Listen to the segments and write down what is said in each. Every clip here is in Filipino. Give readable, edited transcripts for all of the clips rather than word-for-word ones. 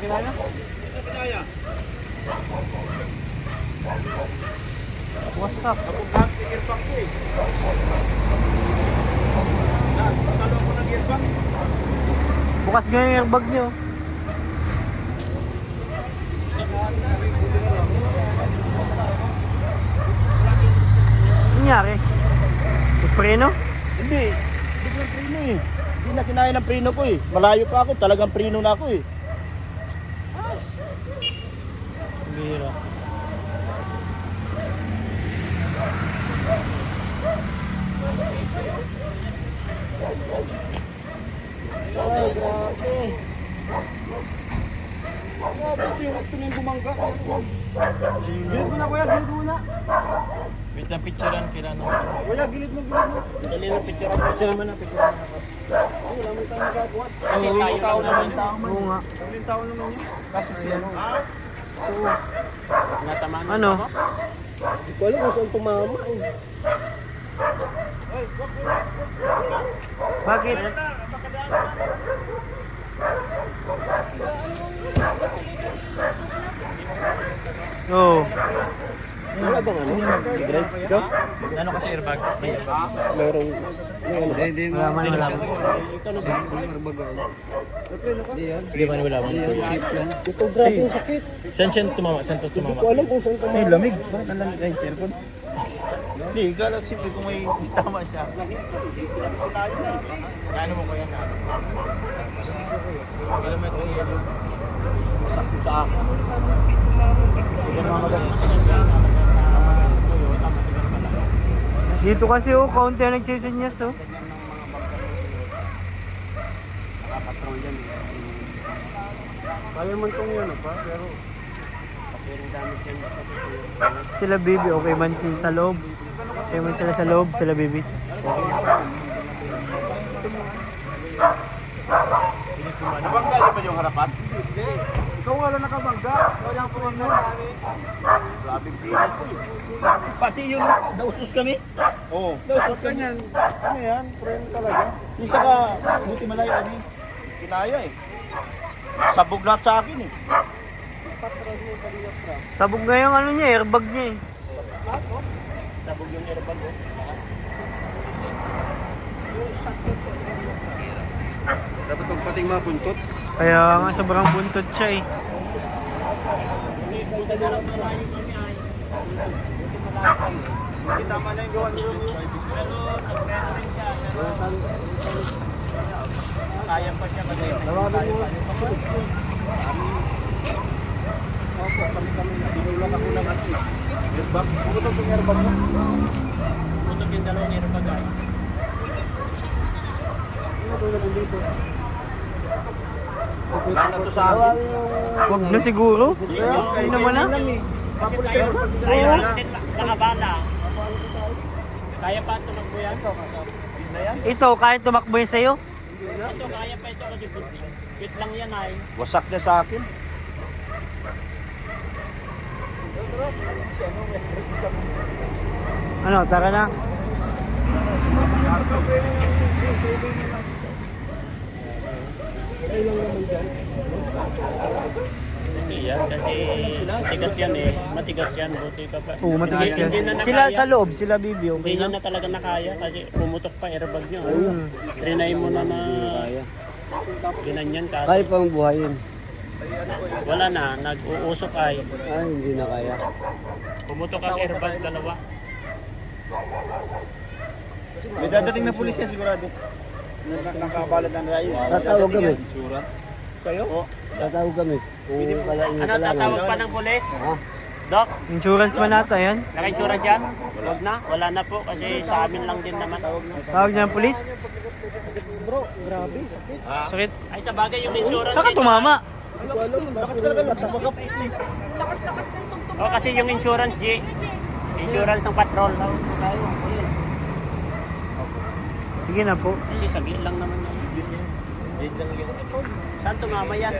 kinaya? Hindi kinaya. What's up? Napughat, earbag ko eh. Talo ako ng earbag. Bukas nga yung airbag nyo. Ano nangyari? Preno? Hindi. Biglang preno eh. Hindi na kinaya ng preno ko eh. Malayo pa ako. Talagang preno na ako eh. Bira. Ay, grabe. Grabe ito yung gusto niyong bumangga. Gilid mo na kuya, gilid mo na. Wait lang, picturean kila no. Kuya, gilid mo, gilid mo. Dali na, picture mo na, picture mo na. Ay, wala mo tayong magagawa. Kasi tayo naman. Oo nga. Uling tao naman yun. Kaso siya ano. Oo. Natamaan mo Ano? Hindi ko alam kung saan tumama eh. Bakit? Oo. Wala bang ano? Drive ka? Ano kasi airbag? May airbag. Merong... Hindi. Wala man, wala man. Ikaw na ba? Airbag ako. Hindi man, wala man. Ito grabe yung sakit. Saan siya tumama? Saan to Hindi tumama? ko alam kung saan tumama. Ay, lamig. Bakit ang lamig? Ay, cellphone. Hindi, galang simple kung may tama siya. Kano mo kaya na? Kilometro yan. Sakit sa akin. Dito kasi kaunti ang nagsisinyas Nakapatrol yan eh. Kaya man itong yan pa, pero... Papiring damit yan. Sila Bibi, okay man sila sa loob. Okay man sila sa loob, sila Bibi. Nabangga niyo ba yung harapan? Hindi. Ikaw wala nakabangga. Ikaw yung pumangga sa amin. Grabing pilit ko. Pati yung nausos kami? Oo. Nausos kami. Ano yan? Friend talaga. Isa ka, buti malayo kami. Kinaya eh. Sabog lahat sa akin eh. Sabog nga yung ano niya, airbag niya eh. Sabog yung airbag ko. Dapat ang pating mga puntot. Kaya nga sobrang buntot siya eh. Hindi tama na yung gawa niyo. Pero nag-meron rin siya. Kaya pa siya mag-meron. Tawagan mo. Opo, kami. Dinulan ako ng ano. Airbag. Pumutok yung airbag mo. Pumutok yung dalawang airbag ay. Ano ito na dito? Wala na to sa akin. Huwag na siguro. Hindi naman na. Kaya nakabala. Kaya pa tumakbo yan? Ito, kaya tumakbo yun sa'yo? Ito, kaya pa ito kasi bit lang yan ay. Wasak niya sa akin. Ano, tara na. Hindi yan kasi matigas yan eh. Matigas yan. Buti ka pa. Oo, matigas yan. Hindi na nakaya. Sila sa loob, sila Bibi, okay Hindi nyo na? na talaga nakaya kasi pumutok pa airbag nyo. Mm. Trinay mo na ginanyan ka. Kaya pang buhayin. Wala na. Nag-uusok ay. Ay, hindi na kaya. Pumutok ang airbag dalawa. May dadating na pulis yan sigurado. Nakabalad ng rayo. Tatawag kami. Kayo? Oo. Tatawag kami. Kung pala yung Ano, tatawag pa ng pulis? Ha? Doc, Insurance man nata yan. naka-insurance yan? Huwag na. Wala na po kasi sa amin lang din naman. Tawag niya ng pulis. Bro, grabe, sakit. Sakit. Ay, sa bagay yung insurance. Saka tumama. Hindi ko alam, lakas talaga ng bumagap. O kasi yung insurance, G. Insurance ng patrol. Sige na po. Kasi saglit lang naman yan. Saan tumama yan?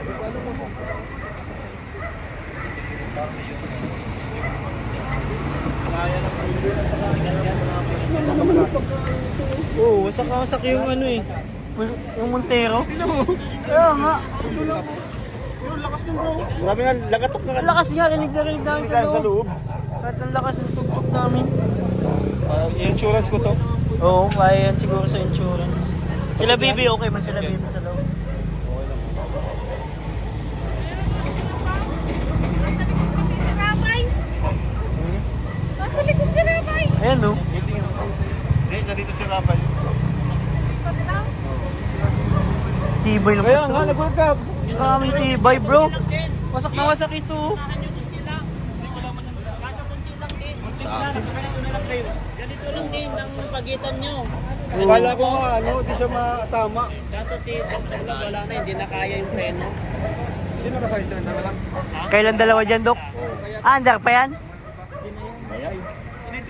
Oo, wasak yung ano eh. Yung Montero. Kaya nga. lakas din bro. Grabe nga, lagatok na Ang lakas nga, rinig na rinig namin sa sa loob. loob. Kahit ang lakas ng tugtog namin. I-insurance ko to. Oo, kaya yan siguro sa insurance. Sila baby, okay man sila baby sa loob. Nasa likod si Rabay. Ayan no. Hindi, nandito si Rafael. Tibay lang. Kaya nga, nagulat ka. Maraming tibay bro. Wasak na wasak ito. Ganito lang din ang pagitan nyo. Kala ko nga, di siya matama. Kaso si Dok wala na, hindi na kaya yung preno. Sino kasakay sila na lang? Kailan dalawa dyan, Dok? Ah, andar pa yan?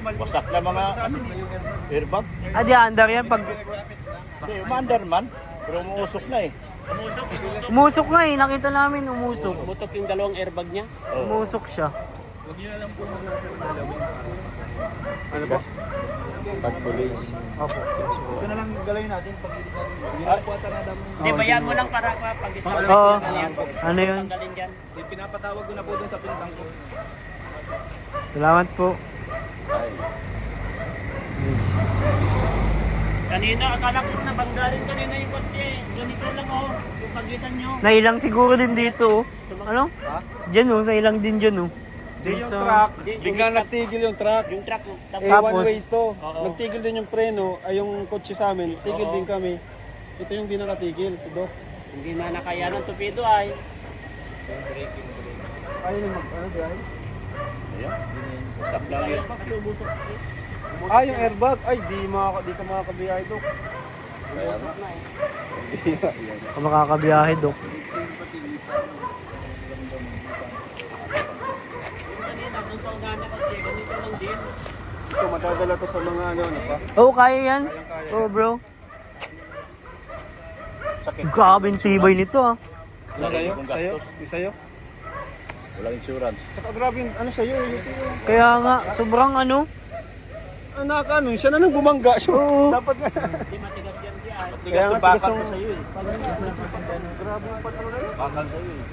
Wasak na mga airbag. Ah, di andar yan pag... Hindi, umandar man. Pero umuusok na eh. Umusok nga eh, nakita namin umusok. Butok yung dalawang airbag niya. Umusok siya. Ano ba? Pag-police. Ito na lang galawin natin. Hindi, bayan mo lang para pag-discount. Oo. Ano yun? Tanggalin dyan. Pinapatawag ko na po dun sa pinsang ko. Salamat po. Kanina, akala ko nabangga rin kanina yung kotse. Ganito lang oh, yung pagitan nyo. Nailang siguro din dito. Oh. Ano? Diyan oh, sa ilang din dyan oh. Hindi yung Sa- truck. Hindi, yung Biglang nagtigil yung truck. Yung truck, Eh, Tapos? one way ito. Oo. Nagtigil din yung preno, ay yung kotse sa amin. Tigil Oo. din kami. Ito yung di nakatigil. Si Doc. hindi na nakaya ng tupido ay. Ayaw na drive? Stop lang yun. Ah, yung airbag. Ay, di ka makakabiyahe, Doc. Busok na eh. Kung makakabiyahe, Dok. Kanina, kung sa ugana kotse, ganito lang din. Ito, madadala to sa mga ano pa. Oo, kaya yan. Oo, bro. Sakit. Grabe yung tibay nito ah. Sa'yo? Sa'yo? Sa'yo? Walang insurance. Saka grabe yung ano sa'yo. Ito. Kaya nga, sobrang ano. Anak, ano, siya na nang bumangga. Siya, Oo. dapat nga. Hindi matigas yan di ay. Kaya nga, tigas tong... Grabe yung patrol na yun. Bakal sa'yo eh.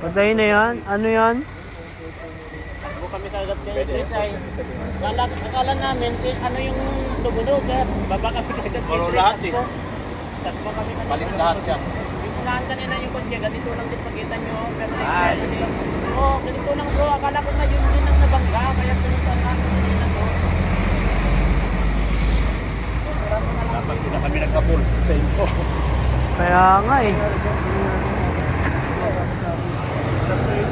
Patay na yan. Ano yan? Huwag kami kagad kayo, Chris ay. Akala namin, ano yung tumunog eh. Baba kami kagad Pero lahat eh. Tatlo kami kanina. Palit lahat yan. Yung unahan kanina yung kotse, ganito lang din pagitan nyo. Pero ano din. Oo, ganito lang bro. Akala ko na yun din ang nabangga. Kaya pinuntan namin kanina bro. Dapat na kami nagkabul sa inyo. Kaya nga eh.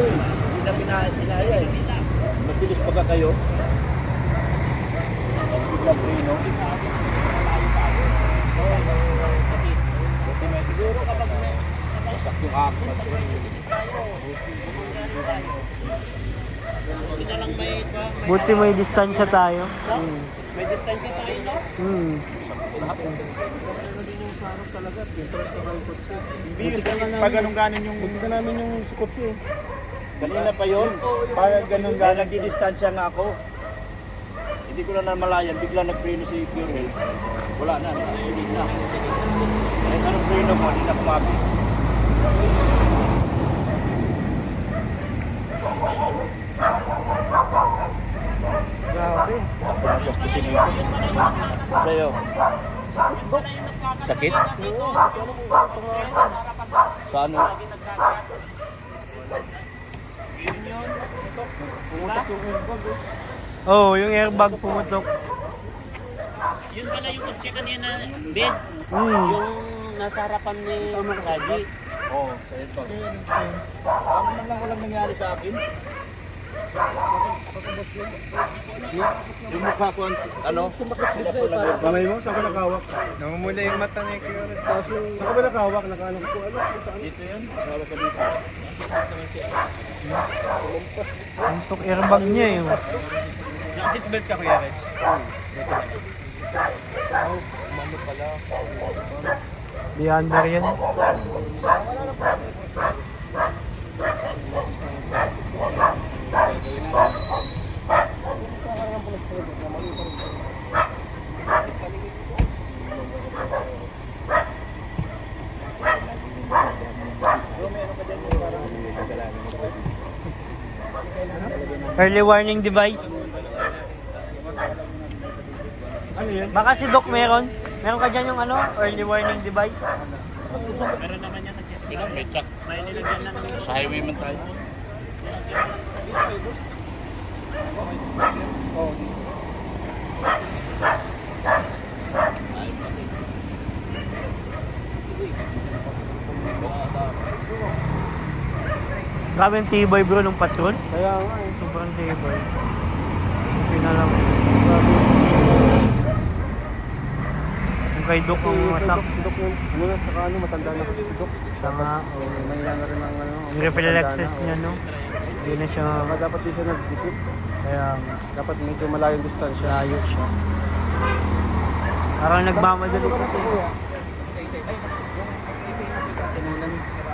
Hindi na pinaya eh. Mabilis pa ka kayo. Bigla preno. Siguro kapag may Wasak yung ako. hindi na lang may Buti may distansya tayo. may distansya tayo no? Hmm. Bis kasi pag anong ganin yung... Buti ka namin yung kotse eh. Kanina pa yun. Pag ganun ganin, nagdidistansya nga ako. Hindi ko na namalayan, bigla nagpreno si Pure Health. Wala na, hindi na. Kahit anong preno mo, hindi na kumapit. Grabe. Sa'yo. Sakit? Sa ano? Oo, yung airbag pumutok. Yun pala yung kotse kanina, bed. Hmm. Yung nasa harapan ni Raji. Oo, sa'yo pa. Ano man lang walang nangyari sa akin? Yung mukha ko, ano? Kamay mo, saan ka nakahawak? Namumula yung mata niya kaya Saan ka ba nakahawak? Nakaano ko, ano? Dito yan, nakahawak ka dito. Puntok airbag niya eh. Naka-seatbelt ka Kuya Rex. Di under yan. Early warning device. Ano yan? Baka si Doc meron. Meron ka dyan yung ano, early warning device? Meron naman yan. Ikaw, Pechak. May nilagyan na ng Sa highway man tayo. Grabe yung tibay bro nung patrol. Kaya nga eh. Sobrang tibay. Hindi na lang. Yung kay Doc ang masak. Si Doc yun. Muna sa ano, matanda na kasi si Doc. Tama. Mahina na rin ang ano. Yung reflexes niya no. Hindi na siya, Saka dapat di siya nagdikit. kaya Dapat medyo malayong distansya. layo siya. Parang nagmamadali kasi.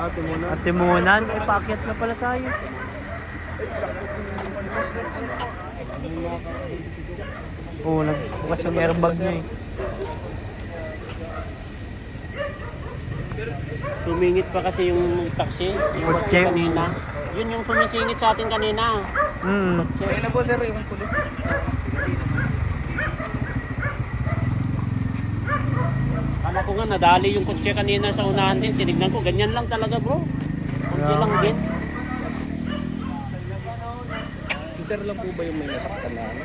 Timunan. At timunan, eh paakyat na pala tayo. Oo, nagbukas yung airbag niya eh. Sumingit pa kasi yung taxi, yung Kotse. kanina. Yun yung sumisingit sa atin kanina. Kailan po sir yung pulis? Kala ko nga nadali yung kotse kanina sa unahan din. Tinignan ko, ganyan lang talaga bro. Kunti lang din. Si sir lang po ba yung may nasaktan na ano?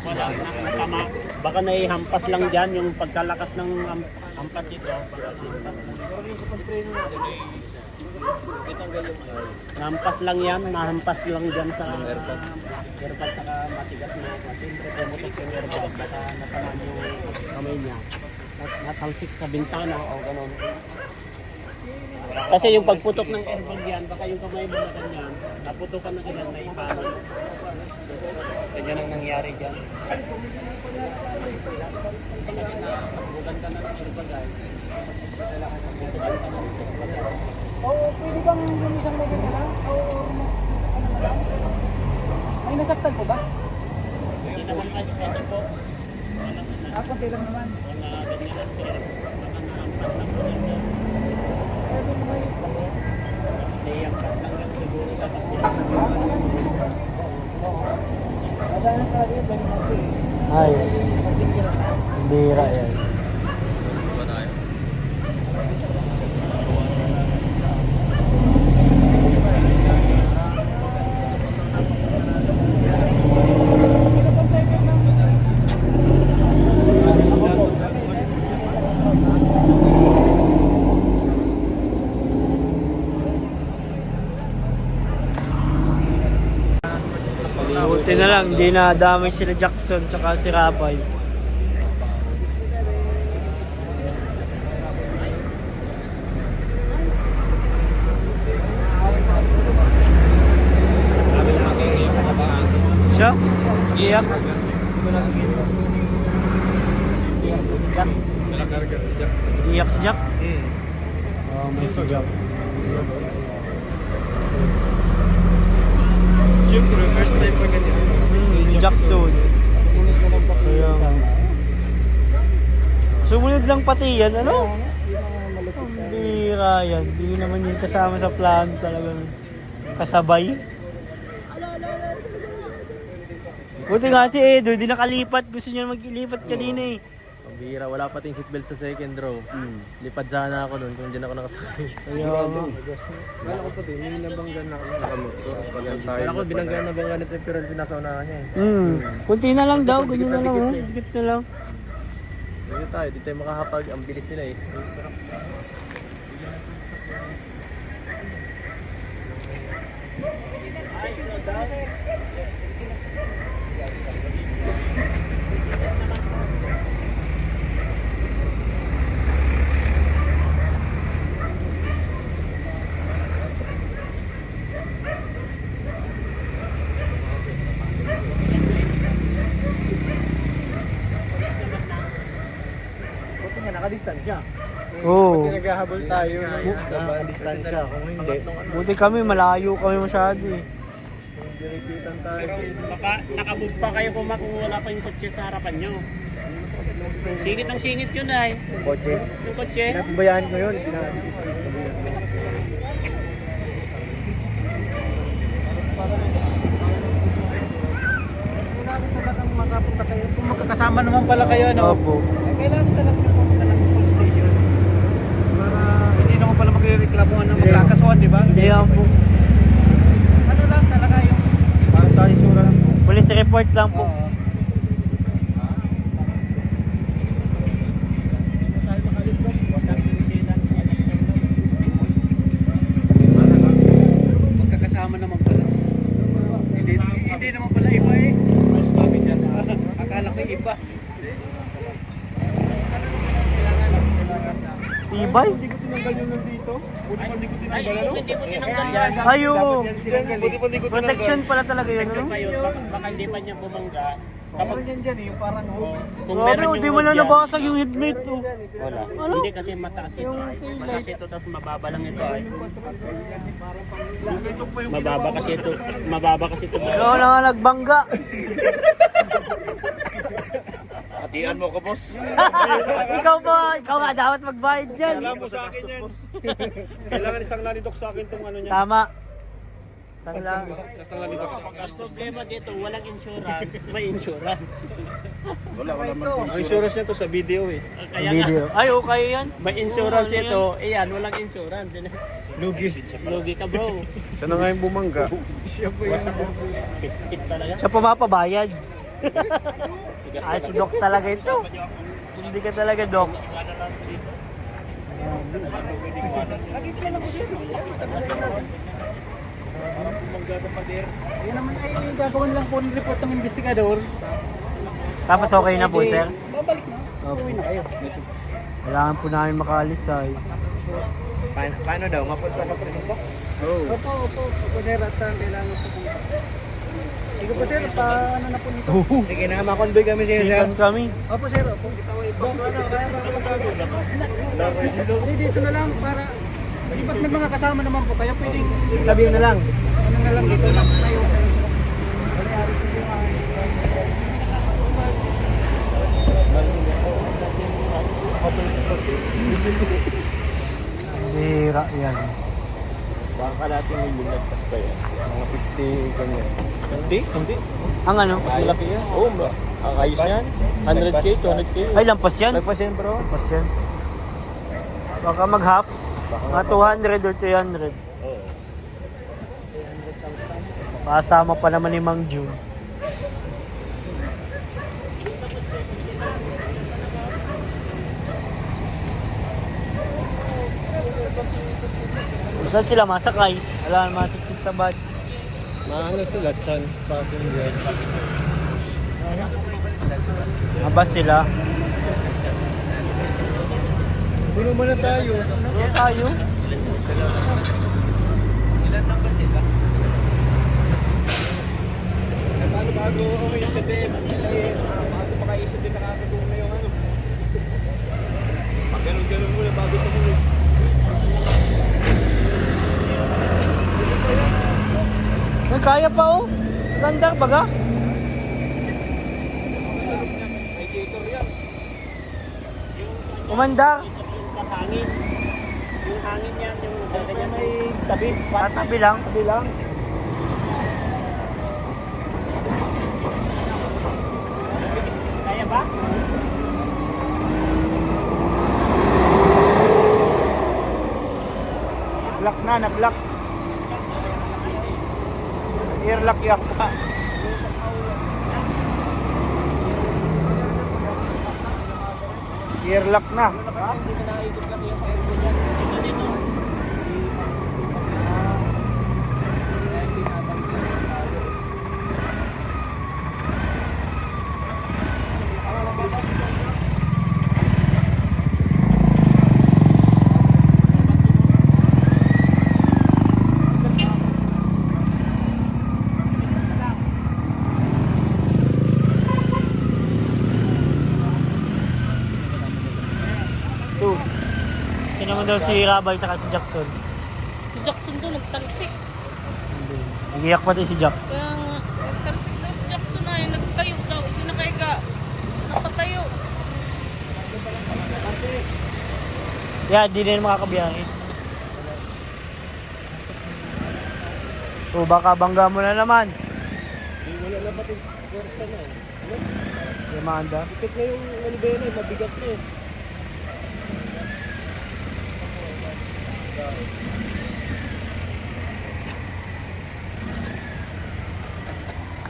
Wala na, tama. Baka naihampas lang dyan yung pagkalakas ng hampas dito. Nahampas lang yan, nahampas lang dyan sa airbag saka matigas na. Siyempre pumutok yung airbag, baka natamaan yung kamay niya. Natalsik sa bintana o gano'n. Kasi yung pagputok ng airbag yan, baka yung kamay mo na ganyan, naputokan na ganyan, may ipano. Ganyan ang nangyari dyan. Kasi nabugan ka na ng airbag ay. Pwede bang yung isang level na lang? May nasaktan po ba? Hindi naman kayo pwede po. Konti lang naman. Wala ganyan ang sir. Baka nahampas lang po yan. Naihampas lang yan siguro dapat yan. Madaan ka rin, balik kasi. Nice. Bira yan. Buti na lang, hindi na damay sila Jackson tsaka si Rapay. Siya? Iyak? Hindi ko nakikita. Iyak si Jack? Nalakarga si Jackson. Iyak si Jack? Oo, may si Jack. Siyempre, first time pa ganyan. Jackson. Kaya, sumunod lang pati yan, ano? Ang bira yan. Hindi naman yung kasama sa plan talagang kasabay. Buti nga si Edo, hindi nakalipat. Gusto niya maglipat kanina eh. Pambira, wala pa ting seatbelt sa second row. Lipad sana ako doon kung hindi ako nakasakay. Kaya nga. Kala ko pati, may nabanggan na ako nakamotor. Kaya ako binanggaan na ganito pero pinasa unahan niya eh. Kunti na lang daw, ganyan na lang oh. Dikit na lang. Hindi tayo, di tayo makahapag. Ang bilis nila eh. Buti nga, nakadistansya. Oo. Naghahabol tayo. Sa distansya, kung hindi. Buti kami, malayo kami masyado eh. Diripitan tayo. Baka nakamove pa kayo kung wala pa yung kotse sa harapan nyo. Singit ang singit yun ay. Kotse. Yung kotse. Pinabayaan ko yun. magkakapunta kayo, kung magkakasama naman pala kayo, ano, Opo. kailangan talaga na pumunta ng police station. Para hindi naman pala magrereklamuhan ng magkakasuhan, di ba? Hindi yan po. Ano lang talaga yung Para sa insurance po. Police report lang po. magkakasama naman pala. Hindi naman pala iba eh. Akala ko iba. Tibay? Hindi ko tinanggal yung nandito. Buti pa hindi ko tinanggal, ano? Hindi mo tinanggal yan. Ayo. Buti pa hindi ko tinanggal. Protection pala talaga yun, ano? Pa yun, baka hindi pa niya bumangga. Meron yan dyan eh, yung parang hook. Kung Grabe, meron hindi yung mo na wood yan, nabasag yung headlight, oh. wala. Ano? Hindi kasi mataas ito. Mataas ito tapos mababa lang ito ay. Mababa kasi ito. Ikaw na nga nagbangga. Hatian mo ko, boss. Ikaw nga dapat magbayad dyan. Alam mo sa akin yan. Kailangan isang lalidok sa akin itong ano niya. Tama. Saan lang? Isang lalidok. Ang problema dito, walang insurance, may insurance. Wala man. Ang insurance niya to sa video eh. Kaya Video. Ay, okay yan. may insurance ito, iyan, walang insurance. Lugi. Lugi ka bro. Siya na nga yung bumangga. Hit talaga. Siya pumapabayad. Ay, si Doc talaga ito. Hindi ka talaga, Doc. Yan naman ay gagawin lang po ng report ng investigador. Tapos okay na po, sir. Babalik na. Uwi na kayo. Kailangan po namin makaalis ay. Paano daw? Mapunta sa presinto? Opo, sir, at kailangan po kung... Ikaw po, sir, pa ano na po nito? Sige na, makonvoy kami Sikan kami. Opo, sir, opo. Hindi, dito na lang para... Di ba't may mga kasama naman po kayo, pwedeng... Tabi na lang. Ano na lang dito lang tayo. Bira yan. Baka natin yung binagtas pa yan. Mga 50 ganyan. Hindi? Ang ano? Malaki yan. Oo, ang ayos niyan. 100k, 200k. Ay, lampas yan. Lagpas yan bro. Lampas yan. Baka mag-half. Mga 200 or 300. Oo. Kasama pa naman ni Mang June. Kung saan sila masakay? Wala naman masiksik sa bad. Maano sila, chance passenger. Mabas sila. Puno muna tayo. Ano tayo? Ilan lang ba sila? Bago okay yung gabi, bago makaisip din nakakatulong na yung ano. Pag ganun-ganun muna bago tumuloy. May kaya pa oh. Ganda baga. May gator yan. Umandar. Yung hangin. Yung hangin yan, yung ganyan may Tabi. Tatabi lang. Tabi lang. kaya ba? Lock na, nag-lock. Earlock yak pa. Earlock na. Two. Kasi naman daw si Rabay saka si Jackson. Si Jackson doon, nagtalsik. Iiyak pati si Jack. Kaya nga, nagtalsik daw si Jackson ay nagtayo daw. Hindi na kaya napatayo. Yeah, di na yun makakabiyahe. So baka bangga mo na naman. Wala na pati pwersa na eh. Amanda. Ikot na yung ano ba yun, mabigat na eh.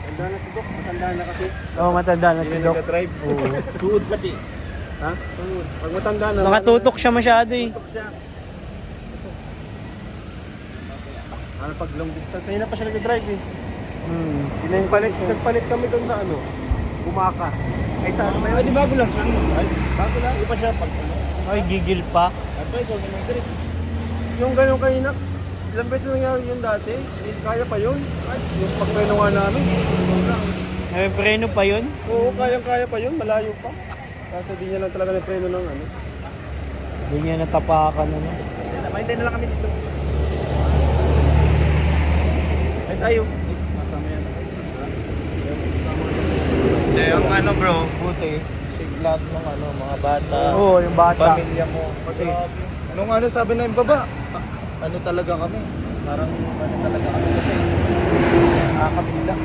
Tanda na si Doc, matanda na kasi. Oo, matanda na si Doc. Nag-drive. Oo. Suod pati. Ha? Suod. Pag matanda na. Nakatutok siya masyado eh. Tutok siya. Ano pag long distance, kanina pa siya nag-drive eh. Nagpalit kami doon sa ano, Bumaka. Ay sa ano ba yun? Ay, di bago lang siya. Ay, bago lang. Di pa siya pag ano. Ay, gigil pa. At pa ikaw naman trip. Yung ganun kanina, ilang beses nangyari yun dati, kaya pa yun. Ay, yung pagpreno nga namin. May preno pa yun. Oo, kayang-kaya pa yun, malayo pa. Kasi di niya lang talaga na preno ng ano. Hindi niya natapakan ano. Mahintay na lang kami dito. Ay tayo. Masama yan. Hindi, yung ano bro, buti. Siglat ng ano, mga bata. Oo, yung bata. Pamilya mo. Kasi, nung ano sabi na yung baba, ano talaga kami. Parang ano talaga kami kasi nakakabila.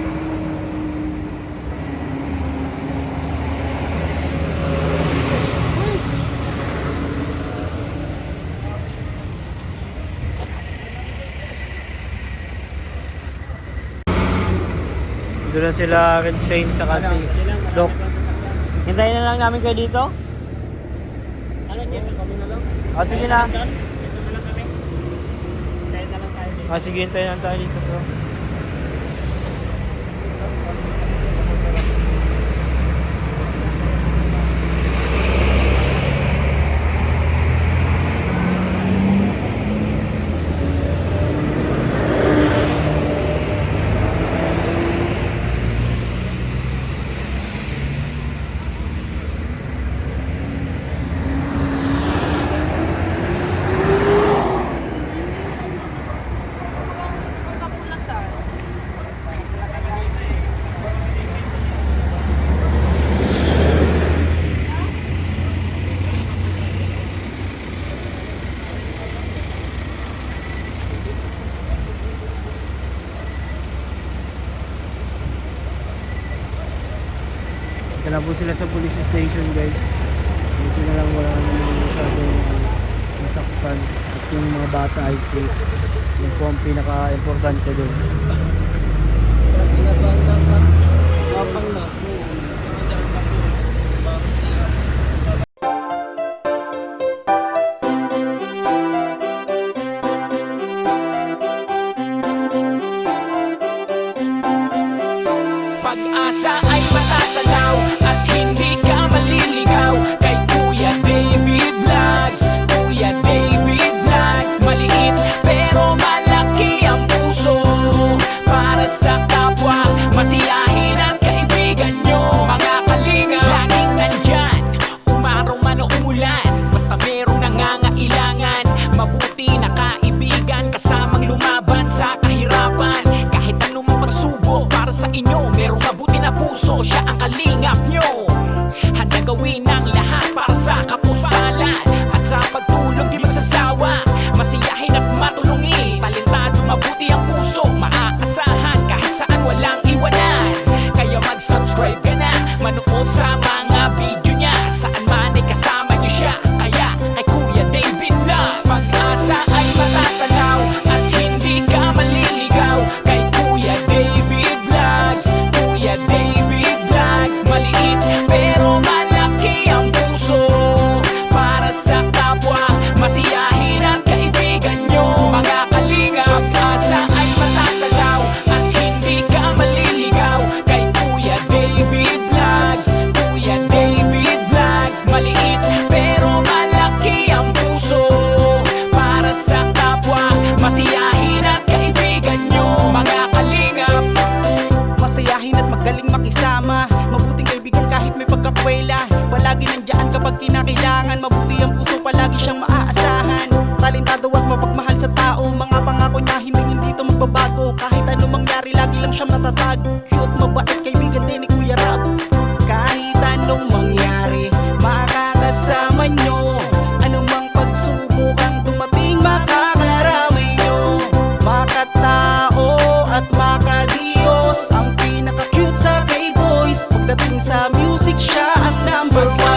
Doon na sila Red Saint tsaka si Doc. Hintayin na lang namin kayo dito? Ano, dito kami na lang. Ah, sige na. Dito na lang kami. Hintayin na lang tayo dito. Ah, sige, hintayin lang tayo dito bro. Kapulasan. Ito na po sila sa police station guys. Dito na lang wala naman masyadong masaktan. At yung mga bata ay safe. Yun po ang pinaka-importante doon. Pag-asa ay matatanaw at hindi ka maliligaw kay Kuya David Vlogs. Kuya David Vlogs, maliit pero malaki ang puso para sa kapwa, masiyahin ang kaibigan nyo. Mga kalinga, laging nandyan, umaraw man o umulan, basta merong nangangailangan. Mabuti na kaibigan, kasamang lumaban sa kahirapan. Kahit anumang pagsubok para sa inyo, merong mabuti na puso, siya ang kalingap nyo. Handa gawin ang lahat para sa kapustalan at sa pagtulong di magsasawa, masiyahin at matulungin. Talentado, mabuti ang puso, maaasahan kahit saan walang iwanan. Kaya mag-subscribe ka na, manood sa mga video niya, saan man ay kasama niyo siya. Kaya kay Kuya David Vlog, pag-asa ay matatanaw at hindi ka maliligaw kay Kuya David Vlogs. Kuya David Vlogs, maliit pero malaki ang puso para sa kapwa, masiyahin ang kaibigan nyo. Mga kalinga, pag-asa ay matatanaw at hindi ka maliligaw kay Kuya David Vlogs. Kuya David Vlogs, maliit pero malaki ang puso para sa kapwa, masiyahin ang kaibigan nyo. Mga kalingap, Masayahin at magaling makisama, mabuting kaibigan kahit may pagkakwela. Palagi nandiyan kapag kinakailangan, mabuti ang puso, palagi siyang maaasahan. Talentado at mapagmahal sa tao, mga pangako niya hindi ito magbabago. Kahit anong mangyari, lagi lang siyang matatag. Cute, mabait, kaibigan din ni Kuya Rab. Kahit anong mangyari, makakasama nyo. Anumang pagsubok ang dumating, makakarami nyo. Makatao at makadiyos, ang pinaka-cute sa K-Boys. Pagdating sa music siya number one.